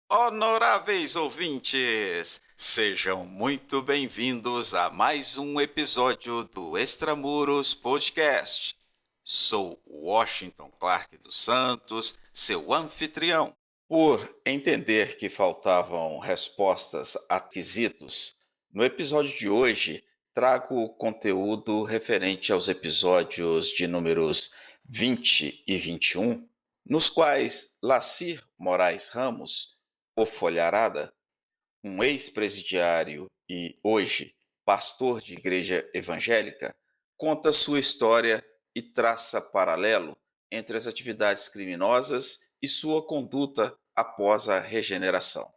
Honoráveis ouvintes, sejam muito bem-vindos a mais um episódio do Extramuros Podcast. Sou Washington Clark dos Santos, seu anfitrião. Por entender que faltavam respostas a quesitos, no episódio de hoje trago conteúdo referente aos episódios de números 20 e 21, nos quais Lacir Moraes Ramos, o Folharada, um ex-presidiário e hoje pastor de igreja evangélica, conta sua história e traça paralelo entre as atividades criminosas e sua conduta após a regeneração.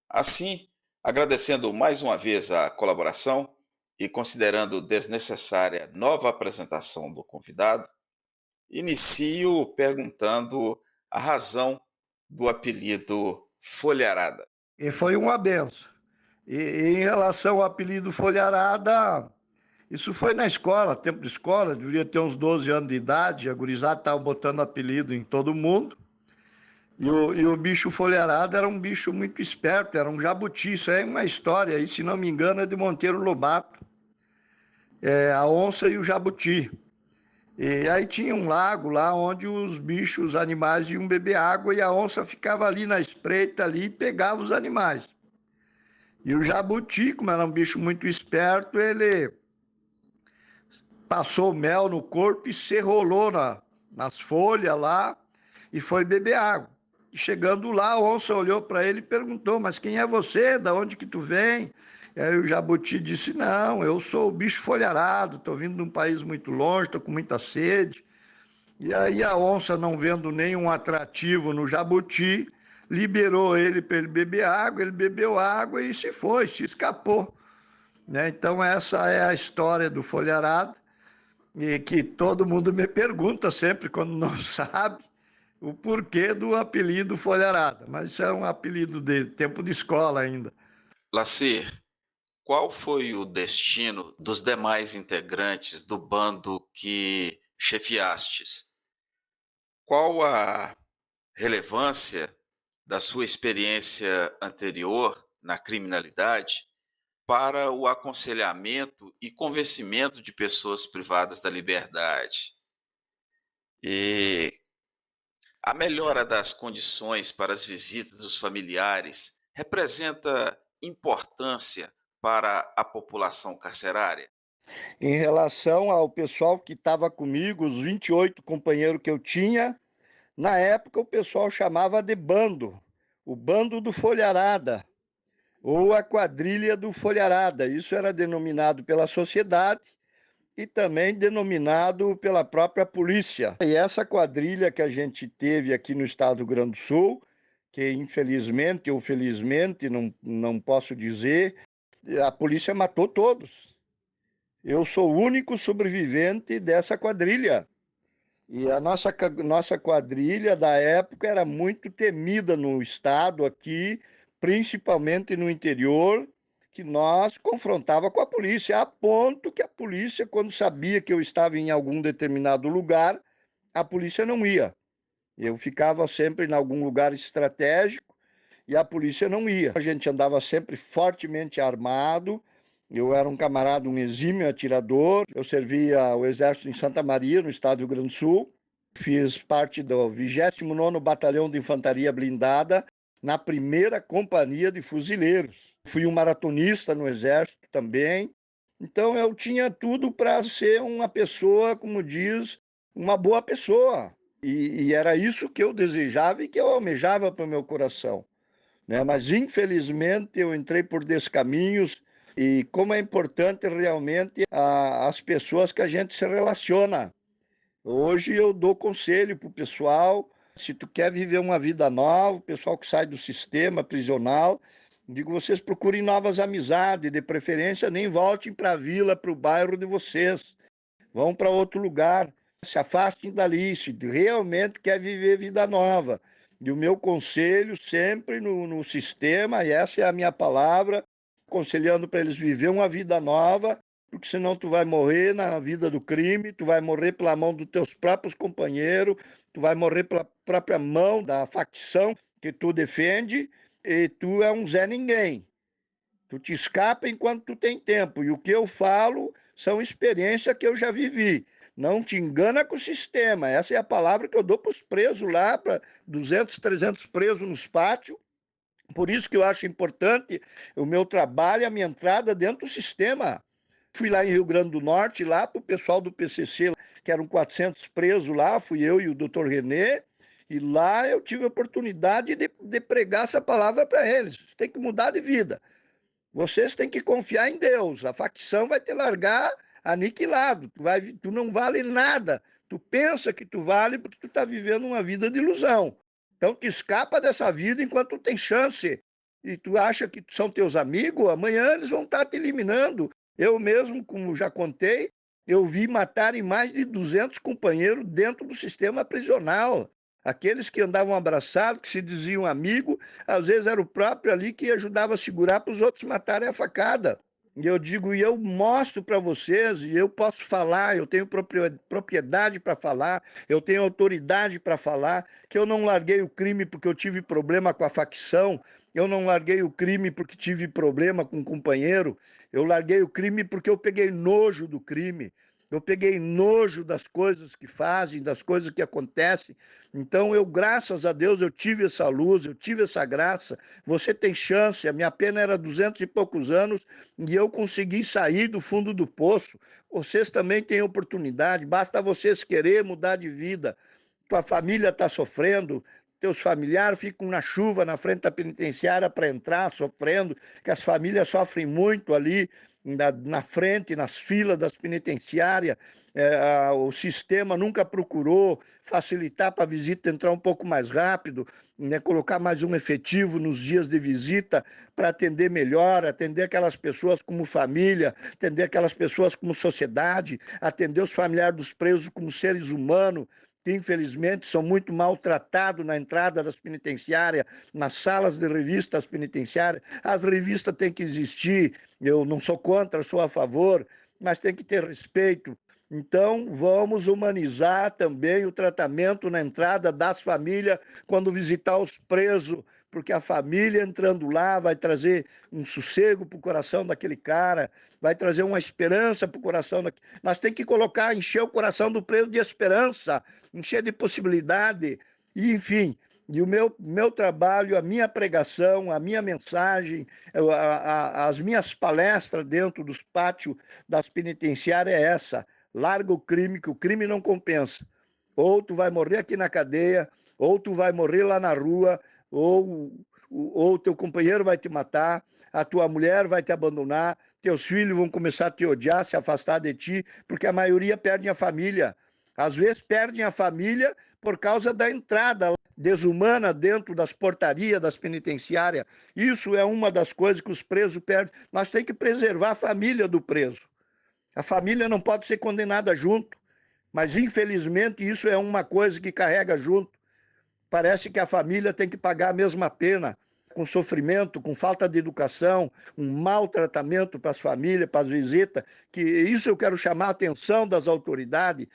Assim, agradecendo mais uma vez a colaboração e considerando desnecessária nova apresentação do convidado, inicio perguntando a razão do apelido Folharada. E foi uma benção. E em relação ao apelido Folharada, isso foi na escola, tempo de escola, devia ter uns 12 anos de idade, a gurizada estava botando apelido em todo mundo. E o bicho Folharada era um bicho muito esperto, era um jabuti. Isso é uma história aí, se não me engano, é de Monteiro Lobato. A onça e o jabuti. E aí tinha um lago lá onde os bichos, os animais iam beber água e a onça ficava ali na espreita ali e pegava os animais. E o jabuti, como era um bicho muito esperto, ele passou mel no corpo e se rolou nas folhas lá e foi beber água. E chegando lá, a onça olhou para ele e perguntou: mas quem é você? Da onde que tu vem? E aí o jabuti disse: não, eu sou o bicho folharado, estou vindo de um país muito longe, estou com muita sede. E aí a onça, não vendo nenhum atrativo no jabuti, liberou ele para ele beber água, ele bebeu água e se foi, se escapou. Então essa é a história do folharado, e que todo mundo me pergunta sempre, quando não sabe, o porquê do apelido Folharada. Mas isso é um apelido de tempo de escola ainda. Lacir, qual foi o destino dos demais integrantes do bando que chefiastes? Qual a relevância da sua experiência anterior na criminalidade para o aconselhamento e convencimento de pessoas privadas da liberdade? E a melhora das condições para as visitas dos familiares representa importância para a população carcerária? Em relação ao pessoal que estava comigo, os 28 companheiros que eu tinha, na época o pessoal chamava de bando, o bando do Folharada, ou a quadrilha do Folharada. Isso era denominado pela sociedade e também denominado pela própria polícia. E essa quadrilha que a gente teve aqui no estado do Rio Grande do Sul, que infelizmente ou felizmente, não posso dizer, a polícia matou todos. Eu sou o único sobrevivente dessa quadrilha. E a nossa quadrilha da época era muito temida no estado aqui, principalmente no interior, que nós confrontava com a polícia, a ponto que a polícia, quando sabia que eu estava em algum determinado lugar, a polícia não ia. Eu ficava sempre em algum lugar estratégico e a polícia não ia. A gente andava sempre fortemente armado. Eu era um camarada, um exímio atirador. Eu servia o Exército em Santa Maria, no estado do Rio Grande do Sul. Fiz parte do 29º Batalhão de Infantaria Blindada, na primeira companhia de fuzileiros. Fui um maratonista no Exército também. Então eu tinha tudo para ser uma pessoa, como diz, uma boa pessoa. E era isso que eu desejava e que eu almejava para o meu coração. Mas infelizmente eu entrei por descaminhos. E como é importante realmente as pessoas que a gente se relaciona. Hoje eu dou conselho para o pessoal: se tu quer viver uma vida nova, o pessoal que sai do sistema prisional, digo, vocês procurem novas amizades, de preferência nem voltem para a vila, para o bairro de vocês. Vão para outro lugar, se afastem dali, se realmente quer viver vida nova. E o meu conselho sempre no sistema, e essa é a minha palavra, aconselhando para eles viver uma vida nova, porque senão tu vai morrer na vida do crime, tu vai morrer pela mão dos teus próprios companheiros, tu vai morrer pela própria mão da facção que tu defende, e tu é um Zé Ninguém. Tu te escapa enquanto tu tem tempo. E o que eu falo são experiências que eu já vivi. Não te engana com o sistema. Essa é a palavra que eu dou para os presos lá, para 200, 300 presos nos pátios. Por isso que eu acho importante o meu trabalho, a minha entrada dentro do sistema. Fui lá em Rio Grande do Norte, lá para o pessoal do PCC, que eram 400 presos lá, fui eu e o doutor Renê, e lá eu tive a oportunidade de pregar essa palavra para eles. Tem que mudar de vida. Vocês têm que confiar em Deus. A facção vai te largar aniquilado. Tu não vale nada. Tu pensa que tu vale porque tu está vivendo uma vida de ilusão. Então, te escapa dessa vida enquanto tu tem chance. E tu acha que são teus amigos, amanhã eles vão estar te eliminando. Eu mesmo, como já contei, eu vi matarem mais de 200 companheiros dentro do sistema prisional. Aqueles que andavam abraçados, que se diziam amigo, às vezes era o próprio ali que ajudava a segurar para os outros matarem a facada. E eu digo, e eu mostro para vocês, e eu posso falar, eu tenho propriedade para falar, eu tenho autoridade para falar, que eu não larguei o crime porque eu tive problema com a facção, eu não larguei o crime porque tive problema com um companheiro, eu larguei o crime porque eu peguei nojo do crime. Eu peguei nojo das coisas que fazem, das coisas que acontecem. Então, eu, graças a Deus, eu tive essa luz, eu tive essa graça. Você tem chance, a minha pena era 200 e poucos anos e eu consegui sair do fundo do poço. Vocês também têm oportunidade, basta vocês querer mudar de vida. Tua família está sofrendo, teus familiares ficam na chuva na frente da penitenciária para entrar, sofrendo, que as famílias sofrem muito ali na frente, nas filas das penitenciárias. O sistema nunca procurou facilitar para a visita entrar um pouco mais rápido, né, colocar mais um efetivo nos dias de visita para atender melhor, atender aquelas pessoas como família, atender aquelas pessoas como sociedade, atender os familiares dos presos como seres humanos, que infelizmente são muito maltratados na entrada das penitenciárias, nas salas de revistas penitenciárias. As revistas têm que existir, eu não sou contra, sou a favor, mas tem que ter respeito. Então, vamos humanizar também o tratamento na entrada das famílias quando visitar os presos, porque a família entrando lá vai trazer um sossego para o coração daquele cara, vai trazer uma esperança para o coração. Nós temos que colocar, encher o coração do preso de esperança, encher de possibilidade, e enfim. E o meu trabalho, a minha pregação, a minha mensagem, as minhas palestras dentro dos pátios das penitenciárias é essa: larga o crime, que o crime não compensa. Ou tu vai morrer aqui na cadeia, ou tu vai morrer lá na rua, ou teu companheiro vai te matar, a tua mulher vai te abandonar, teus filhos vão começar a te odiar, se afastar de ti, porque a maioria perde a família. Às vezes perdem a família por causa da entrada desumana dentro das portarias das penitenciárias. Isso é uma das coisas que os presos perdem. Nós temos que preservar a família do preso. A família não pode ser condenada junto, mas infelizmente isso é uma coisa que carrega junto. Parece que a família tem que pagar a mesma pena, com sofrimento, com falta de educação, um maltratamento para as famílias, para as visitas, que isso eu quero chamar a atenção das autoridades,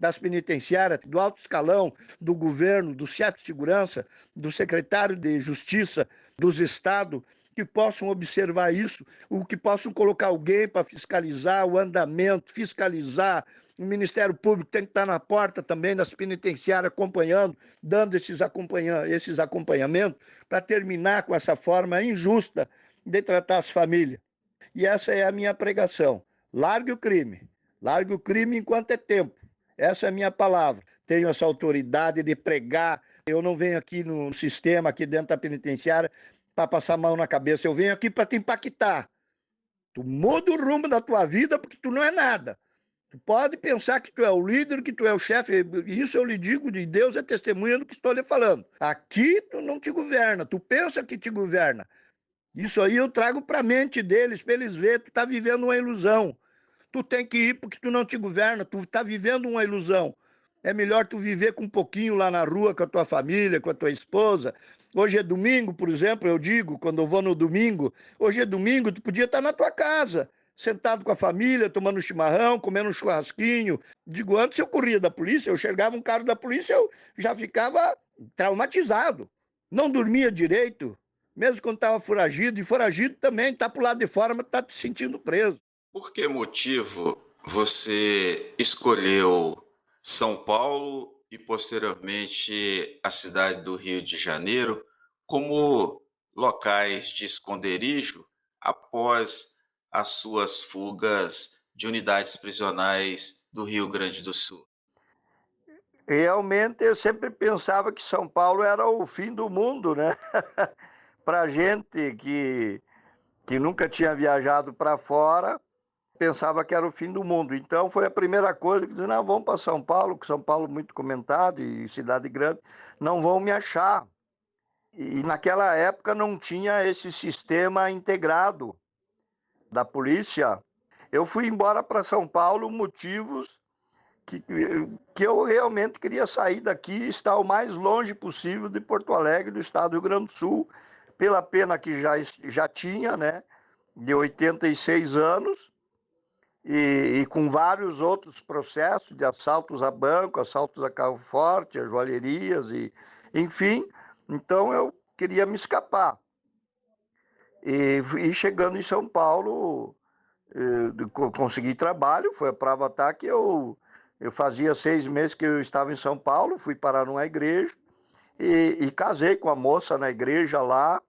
das penitenciárias, do alto escalão, do governo, do chefe de segurança, do secretário de justiça, dos estados, que possam observar isso, o que possam colocar alguém para fiscalizar o andamento, fiscalizar. O Ministério Público tem que estar na porta também das penitenciárias acompanhando, dando esses acompanhamentos para terminar com essa forma injusta de tratar as famílias. E essa é a minha pregação. Largue o crime enquanto é tempo. Essa é a minha palavra. Tenho essa autoridade de pregar. Eu não venho aqui no sistema, aqui dentro da penitenciária, para passar a mão na cabeça. Eu venho aqui para te impactar. Tu muda o rumo da tua vida porque tu não é nada. Tu pode pensar que tu é o líder, que tu é o chefe. Isso eu lhe digo, de Deus é testemunha do que estou lhe falando. Aqui tu não te governa, tu pensa que te governa. Isso aí eu trago para a mente deles, para eles verem, tu está vivendo uma ilusão. Tu tem que ir porque tu não te governa, tu está vivendo uma ilusão. É melhor tu viver com um pouquinho lá na rua com a tua família, com a tua esposa. Hoje é domingo, por exemplo, eu digo, quando eu vou no domingo, hoje é domingo, tu podia estar na tua casa, sentado com a família, tomando um chimarrão, comendo um churrasquinho. Digo, antes eu corria da polícia, eu chegava um carro da polícia, eu já ficava traumatizado. Não dormia direito, mesmo quando estava foragido, e foragido também, tá pro lado de fora, mas tá te sentindo preso. Por que motivo você escolheu São Paulo e posteriormente a cidade do Rio de Janeiro como locais de esconderijo após as suas fugas de unidades prisionais do Rio Grande do Sul? Realmente eu sempre pensava que São Paulo era o fim do mundo, né? Para gente que nunca tinha viajado para fora, pensava que era o fim do mundo. Então foi a primeira coisa que disse, não, vamos para São Paulo, que São Paulo é muito comentado e cidade grande, não vão me achar. E naquela época não tinha esse sistema integrado da polícia. Eu fui embora para São Paulo, motivos que, que eu realmente queria sair daqui e estar o mais longe possível de Porto Alegre, do estado do Rio Grande do Sul, pela pena que já tinha, né, de 86 anos, e com vários outros processos de assaltos a banco, assaltos a carro forte, a joalherias, e, enfim. Então eu queria me escapar. E chegando em São Paulo, consegui trabalho, foi a prova tá que eu fazia 6 meses que eu estava em São Paulo, fui parar numa igreja e casei com a moça na igreja lá.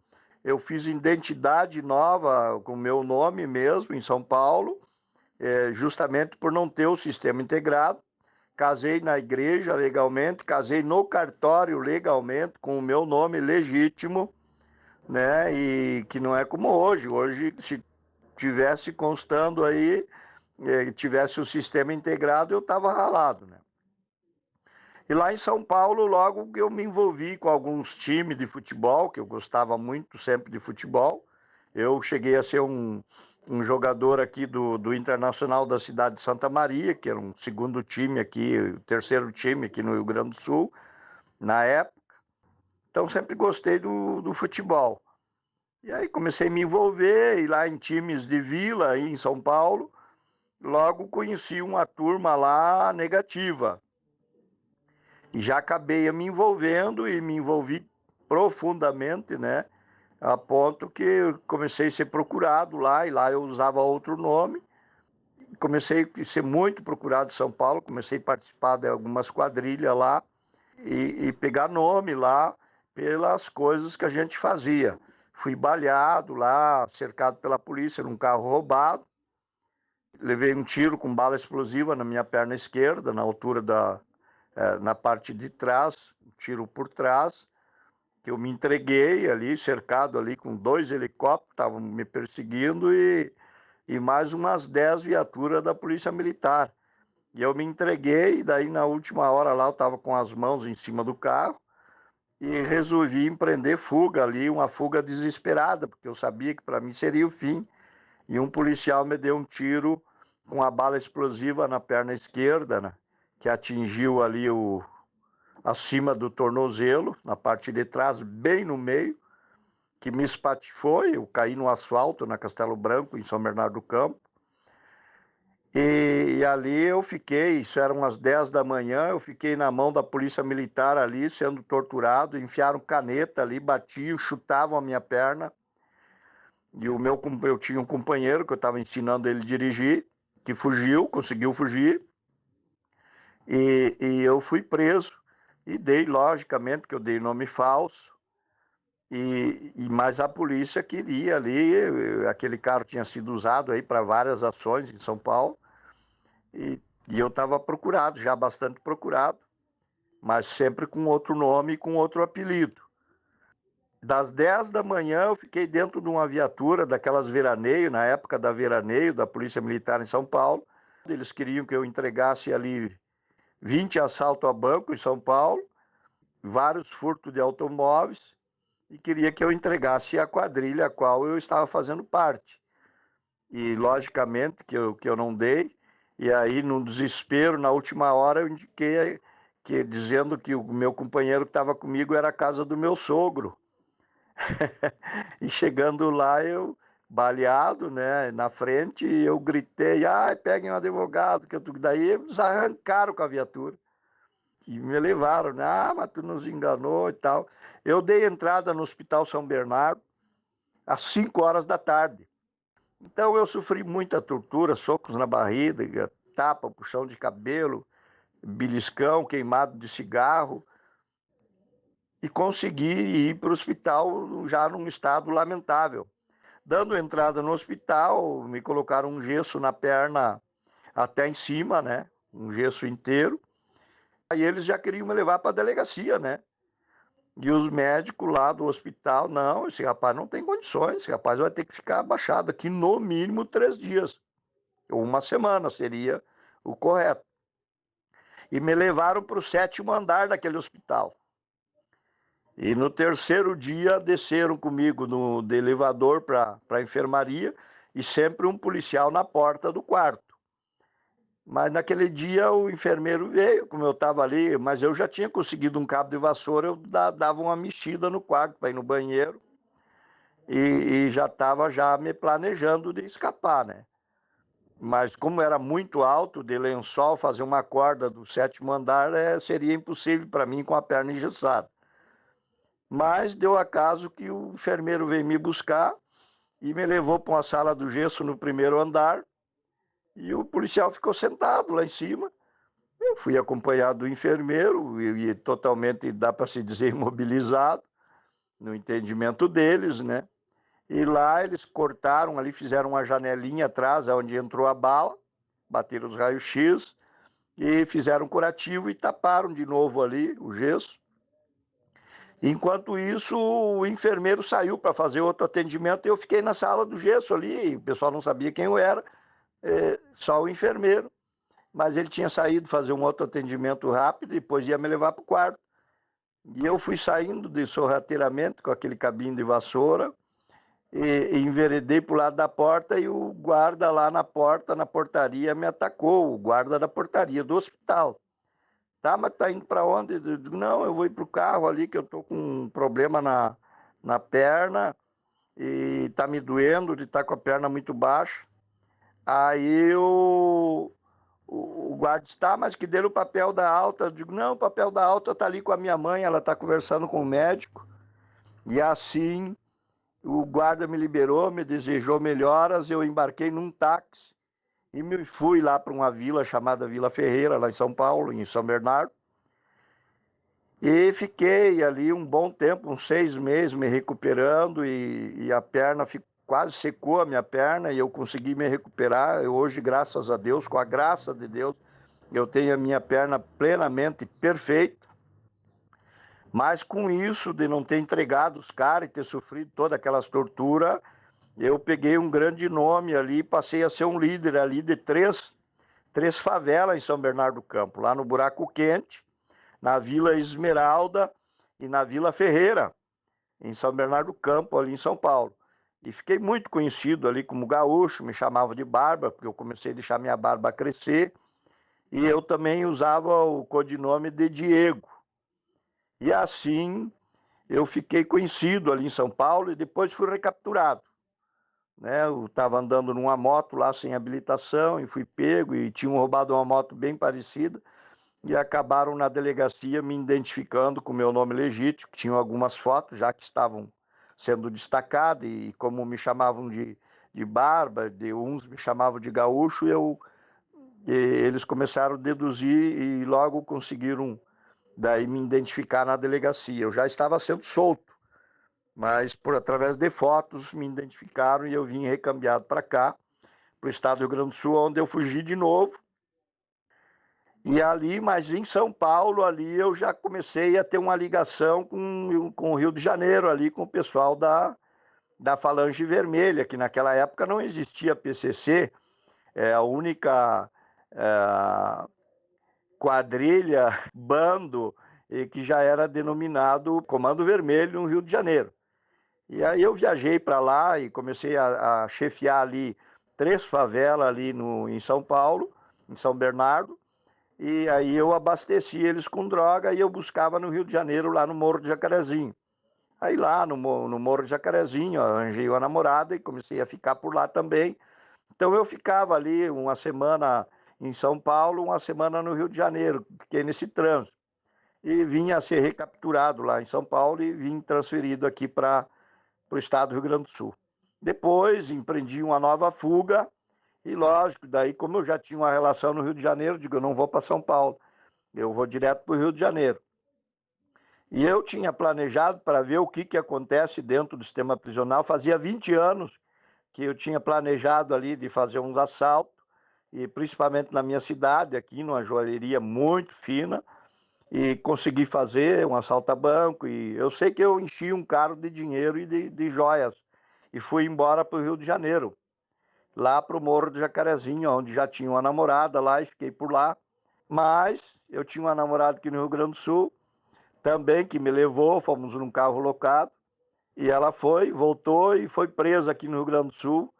Eu fiz identidade nova com o meu nome mesmo em São Paulo, justamente por não ter o sistema integrado. Casei na igreja legalmente, casei no cartório legalmente, com o meu nome legítimo, né? E que não é como hoje. Hoje, se tivesse constando aí, tivesse o sistema integrado, eu estava ralado, né? E lá em São Paulo, logo que eu me envolvi com alguns times de futebol, que eu gostava muito sempre de futebol. Eu cheguei a ser um jogador aqui do Internacional da cidade de Santa Maria, que era um segundo time aqui, o terceiro time aqui no Rio Grande do Sul, na época. Então sempre gostei do futebol. E aí comecei a me envolver, e lá em times de vila, aí em São Paulo, logo conheci uma turma lá negativa. E já acabei me envolvendo e me envolvi profundamente, né? A ponto que eu comecei a ser procurado lá, e lá eu usava outro nome. Comecei a ser muito procurado em São Paulo, comecei a participar de algumas quadrilhas lá e pegar nome lá pelas coisas que a gente fazia. Fui baleado lá, cercado pela polícia num carro roubado. Levei um tiro com bala explosiva na minha perna esquerda, na altura na parte de trás, um tiro por trás, que eu me entreguei ali, cercado ali com 2 helicópteros, estavam me perseguindo e mais umas 10 viaturas da Polícia Militar. E eu me entreguei, e daí na última hora lá eu estava com as mãos em cima do carro e resolvi empreender fuga ali, uma fuga desesperada, porque eu sabia que para mim seria o fim. E um policial me deu um tiro com a bala explosiva na perna esquerda, né, que atingiu ali acima do tornozelo, na parte de trás, bem no meio, que me espatifou. Eu caí no asfalto na Castelo Branco, em São Bernardo do Campo. E ali eu fiquei, isso eram umas 10 da manhã, eu fiquei na mão da polícia militar ali, sendo torturado, enfiaram caneta ali, batiam, chutavam a minha perna. E eu tinha um companheiro que eu estava ensinando ele a dirigir, que fugiu, conseguiu fugir, e eu fui preso. E dei, logicamente, que eu dei nome falso, mas a polícia queria ali, aquele carro tinha sido usado aí para várias ações em São Paulo, e, e eu estava procurado, já bastante procurado, mas sempre com outro nome e com outro apelido. Das 10 da manhã eu fiquei dentro de uma viatura, daquelas veraneio, na época da veraneio, da Polícia Militar em São Paulo. Eles queriam que eu entregasse ali 20 assaltos a banco em São Paulo, vários furtos de automóveis, e queria que eu entregasse a quadrilha a qual eu estava fazendo parte. E, logicamente, que eu não dei. E aí, no desespero, na última hora, eu indiquei dizendo que o meu companheiro que estava comigo era a casa do meu sogro. E chegando lá, eu, baleado, né, na frente, eu gritei, ai, peguem um advogado, daí eles arrancaram com a viatura e me levaram, né, ah, mas tu nos enganou e tal. Eu dei entrada no Hospital São Bernardo às 5 horas da tarde. Então eu sofri muita tortura, socos na barriga, tapa, puxão de cabelo, beliscão, queimado de cigarro, e consegui ir para o hospital já num estado lamentável. Dando entrada no hospital, me colocaram um gesso na perna até em cima, né? Um gesso inteiro. Aí eles já queriam me levar para a delegacia, né? E os médicos lá do hospital, não, esse rapaz não tem condições, esse rapaz vai ter que ficar abaixado aqui no mínimo 3 dias. Ou 1 semana seria o correto. E me levaram para o 7º andar daquele hospital. E no 3º dia desceram comigo no elevador para a enfermaria e sempre um policial na porta do quarto. Mas naquele dia o enfermeiro veio, como eu estava ali, mas eu já tinha conseguido um cabo de vassoura, eu dava uma mexida no quarto para ir no banheiro e já estava já me planejando de escapar, né? Mas como era muito alto, de lençol, fazer uma corda do 7º andar seria impossível para mim com a perna engessada. Mas deu acaso que o enfermeiro veio me buscar e me levou para uma sala do gesso no 1º andar e o policial ficou sentado lá em cima. Eu fui acompanhado do enfermeiro e totalmente, dá para se dizer, imobilizado, no entendimento deles, né? E lá eles cortaram ali, fizeram uma janelinha atrás, onde entrou a bala, bateram os raios-x e fizeram um curativo e taparam de novo ali o gesso. Enquanto isso, o enfermeiro saiu para fazer outro atendimento e eu fiquei na sala do gesso ali. O pessoal não sabia quem eu era, só o enfermeiro. Mas ele tinha saído fazer um outro atendimento rápido e depois ia me levar para o quarto. E eu fui saindo de sorrateiramente com aquele cabinho de vassoura e enveredei para o lado da porta e o guarda lá na porta, na portaria, me atacou, o guarda da portaria do hospital. Tá, mas tá indo para onde? Eu digo, não, eu vou ir pro carro ali que eu tô com um problema na perna e tá me doendo de estar com a perna muito baixa. Aí o guarda disse, tá, mas que dê o papel da alta. Eu digo, não, o papel da alta tá ali com a minha mãe, ela tá conversando com o médico. E assim o guarda me liberou, me desejou melhoras, eu embarquei num táxi e me fui lá para uma vila chamada Vila Ferreira, lá em São Paulo, em São Bernardo. E fiquei ali um bom tempo, uns 6 meses, me recuperando e a perna quase secou a minha perna e eu consegui me recuperar. Hoje, graças a Deus, com a graça de Deus, eu tenho a minha perna plenamente perfeita. Mas com isso de não ter entregado os caras e ter sofrido todas aquelas torturas, eu peguei um grande nome ali e passei a ser um líder ali de três favelas em São Bernardo do Campo, lá no Buraco Quente, na Vila Esmeralda e na Vila Ferreira, em São Bernardo do Campo, ali em São Paulo. E fiquei muito conhecido ali como gaúcho, me chamavam de Barba, porque eu comecei a deixar minha barba crescer, e eu também usava o codinome de Diego. E assim eu fiquei conhecido ali em São Paulo e depois fui recapturado. Né? Eu estava andando numa moto lá sem habilitação e fui pego e tinham roubado uma moto bem parecida e acabaram na delegacia me identificando com o meu nome legítimo, tinham algumas fotos já que estavam sendo destacadas e como me chamavam de Barba, uns me chamavam de Gaúcho, eles começaram a deduzir e logo conseguiram daí me identificar na delegacia. Eu já estava sendo solto, mas através de fotos me identificaram e eu vim recambiado para cá, para o estado do Rio Grande do Sul, onde eu fugi de novo. E ali, mas em São Paulo, ali eu já comecei a ter uma ligação com o Rio de Janeiro, ali com o pessoal da Falange Vermelha, que naquela época não existia PCC, é a única quadrilha, bando, que já era denominado Comando Vermelho no Rio de Janeiro. E aí eu viajei para lá e comecei a chefiar ali 3 favelas ali em São Paulo, em São Bernardo, e aí eu abasteci eles com droga e eu buscava no Rio de Janeiro, lá no Morro de Jacarezinho. Aí lá no Morro de Jacarezinho, eu arranjei uma namorada e comecei a ficar por lá também. Então eu ficava ali uma semana em São Paulo, uma semana no Rio de Janeiro, fiquei nesse trânsito. E vinha a ser recapturado lá em São Paulo e vim transferido aqui para o estado do Rio Grande do Sul. Depois empreendi uma nova fuga e, lógico, daí como eu já tinha uma relação no Rio de Janeiro, digo, eu não vou para São Paulo, eu vou direto para o Rio de Janeiro. E eu tinha planejado para ver o que acontece dentro do sistema prisional. Fazia 20 anos que eu tinha planejado ali de fazer uns assaltos, e principalmente na minha cidade, aqui numa joalheria muito fina, e consegui fazer um assalto a banco. E eu sei que eu enchi um carro de dinheiro e de joias, e fui embora para o Rio de Janeiro, lá para o Morro do Jacarezinho, onde já tinha uma namorada lá e fiquei por lá. Mas eu tinha uma namorada aqui no Rio Grande do Sul, também, que me levou, fomos num carro locado, e ela foi, voltou e foi presa aqui no Rio Grande do Sul.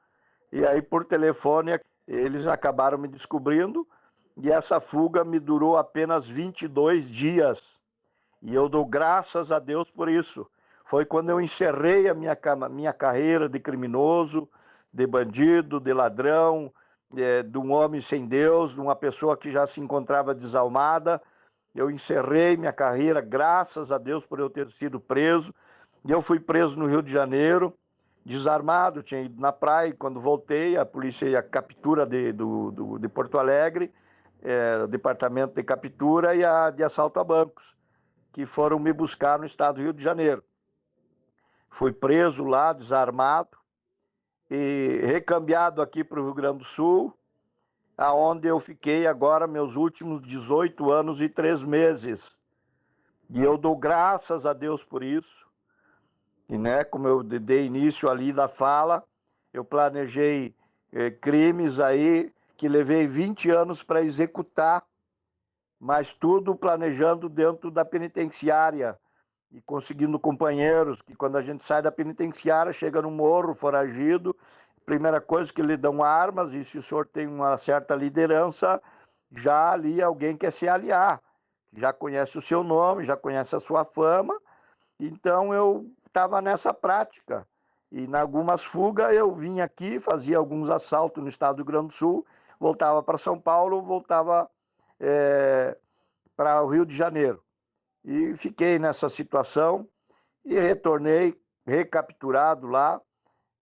E aí, por telefone, eles acabaram me descobrindo, e essa fuga me durou apenas 22 dias. E eu dou graças a Deus por isso. Foi quando eu encerrei a minha carreira de criminoso, de bandido, de ladrão, de um homem sem Deus, de uma pessoa que já se encontrava desalmada. Eu encerrei minha carreira, graças a Deus por eu ter sido preso. E eu fui preso no Rio de Janeiro, desarmado, tinha ido na praia. E quando voltei, a polícia ia captura de Porto Alegre, o departamento de captura e a de assalto a bancos, que foram me buscar no estado do Rio de Janeiro. Fui preso lá, desarmado, e recambiado aqui para o Rio Grande do Sul, aonde eu fiquei agora meus últimos 18 anos e 3 meses. E eu dou graças a Deus por isso. E, né, como eu dei início ali da fala, eu planejei crimes aí que levei 20 anos para executar, mas tudo planejando dentro da penitenciária e conseguindo companheiros, que quando a gente sai da penitenciária, chega no morro, foragido, primeira coisa que lhe dão armas, e se o senhor tem uma certa liderança, já ali alguém quer se aliar, já conhece o seu nome, já conhece a sua fama. Então eu estava nessa prática. E em algumas fugas eu vinha aqui, fazia alguns assaltos no estado do Rio Grande do Sul, voltava para São Paulo, voltava para o Rio de Janeiro. E fiquei nessa situação e retornei recapturado lá,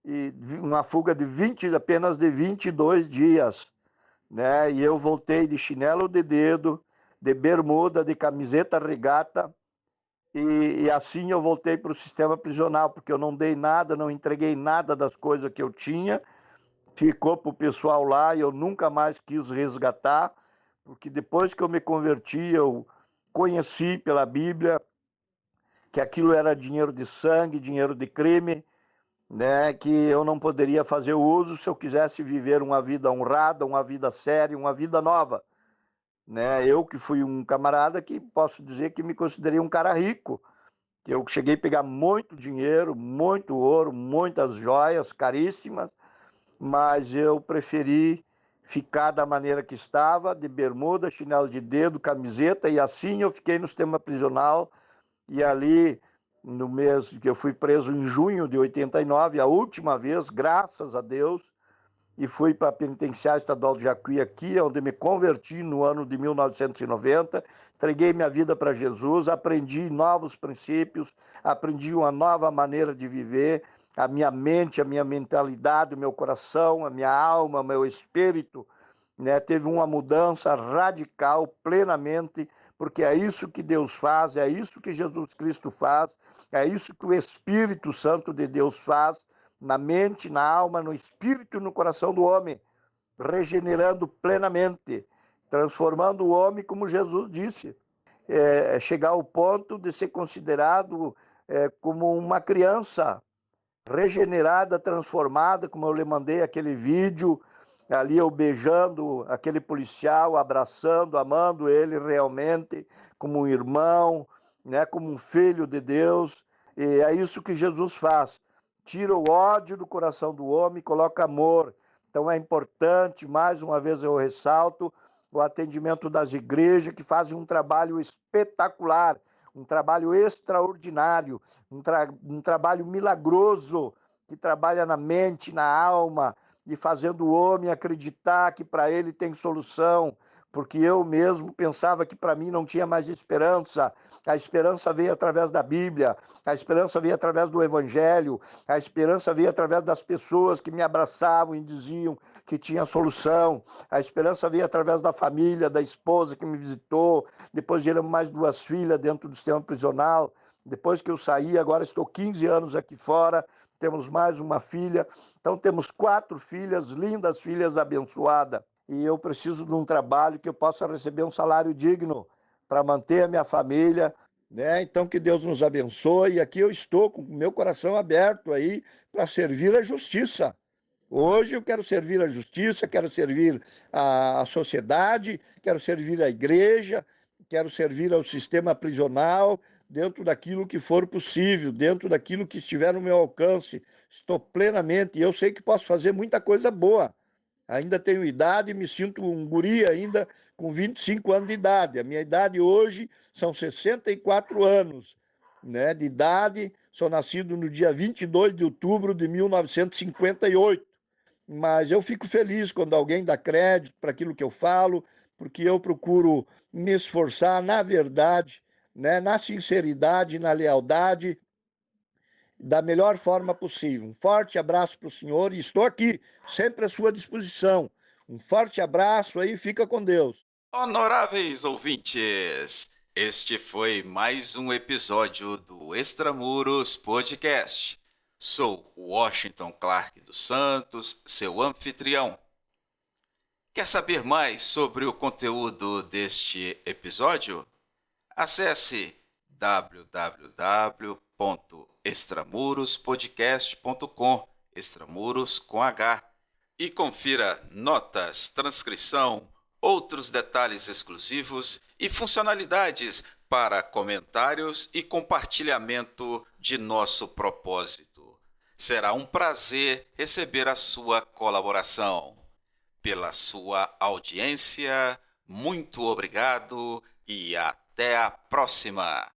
e uma fuga de 20, apenas de 22 dias, né? E eu voltei de chinelo de dedo, de bermuda, de camiseta regata, e assim eu voltei para o sistema prisional, porque eu não dei nada, não entreguei nada das coisas que eu tinha, ficou para o pessoal lá e eu nunca mais quis resgatar, porque depois que eu me converti, eu conheci pela Bíblia que aquilo era dinheiro de sangue, dinheiro de crime, né, que eu não poderia fazer uso se eu quisesse viver uma vida honrada, uma vida séria, uma vida nova. Né? Eu que fui um camarada que posso dizer que me considerei um cara rico, que eu cheguei a pegar muito dinheiro, muito ouro, muitas joias caríssimas, mas eu preferi ficar da maneira que estava, de bermuda, chinelo de dedo, camiseta, e assim eu fiquei no sistema prisional. E ali, no mês que eu fui preso em junho de 89, a última vez, graças a Deus, e fui para a penitenciária estadual de Jacuí, aqui, onde me converti no ano de 1990, entreguei minha vida para Jesus, aprendi novos princípios, aprendi uma nova maneira de viver, a minha mente, a minha mentalidade, o meu coração, a minha alma, o meu espírito, né, teve uma mudança radical, plenamente, porque é isso que Deus faz, é isso que Jesus Cristo faz, é isso que o Espírito Santo de Deus faz, na mente, na alma, no espírito e no coração do homem, regenerando plenamente, transformando o homem, como Jesus disse, chegar ao ponto de ser considerado como uma criança regenerada, transformada, como eu lhe mandei aquele vídeo, ali eu beijando aquele policial, abraçando, amando ele realmente como um irmão, né, como um filho de Deus. E é isso que Jesus faz. Tira o ódio do coração do homem, coloca amor. Então é importante, mais uma vez eu ressalto, o atendimento das igrejas, que fazem um trabalho espetacular, um trabalho extraordinário, um trabalho milagroso, que trabalha na mente, na alma, e fazendo o homem acreditar que para ele tem solução, porque eu mesmo pensava que para mim não tinha mais esperança. A esperança veio através da Bíblia, a esperança veio através do Evangelho, a esperança veio através das pessoas que me abraçavam e diziam que tinha solução, a esperança veio através da família, da esposa que me visitou, depois geramos mais 2 filhas dentro do sistema prisional, depois que eu saí, agora estou 15 anos aqui fora, temos mais uma filha, então temos 4 filhas, lindas filhas abençoadas, e eu preciso de um trabalho que eu possa receber um salário digno para manter a minha família, né? Então que Deus nos abençoe, e aqui eu estou com o meu coração aberto aí para servir a justiça. Hoje eu quero servir a justiça, quero servir a sociedade, quero servir a igreja, quero servir ao sistema prisional, dentro daquilo que for possível, dentro daquilo que estiver no meu alcance. Estou plenamente, e eu sei que posso fazer muita coisa boa. Ainda tenho idade, me sinto um guri ainda com 25 anos de idade. A minha idade hoje são 64 anos, né, de idade. Sou nascido no dia 22 de outubro de 1958. Mas eu fico feliz quando alguém dá crédito para aquilo que eu falo, porque eu procuro me esforçar na verdade, né, na sinceridade, na lealdade, da melhor forma possível. Um forte abraço para o senhor e estou aqui, sempre à sua disposição. Um forte abraço aí, fica com Deus. Honoráveis ouvintes, este foi mais um episódio do Extramuros Podcast. Sou Washington Clark dos Santos, seu anfitrião. Quer saber mais sobre o conteúdo deste episódio? Acesse www.extramurospodcast.com, extramuros com H, e confira notas, transcrição, outros detalhes exclusivos e funcionalidades para comentários e compartilhamento de nosso propósito. Será um prazer receber a sua colaboração. Pela sua audiência, muito obrigado e até a próxima!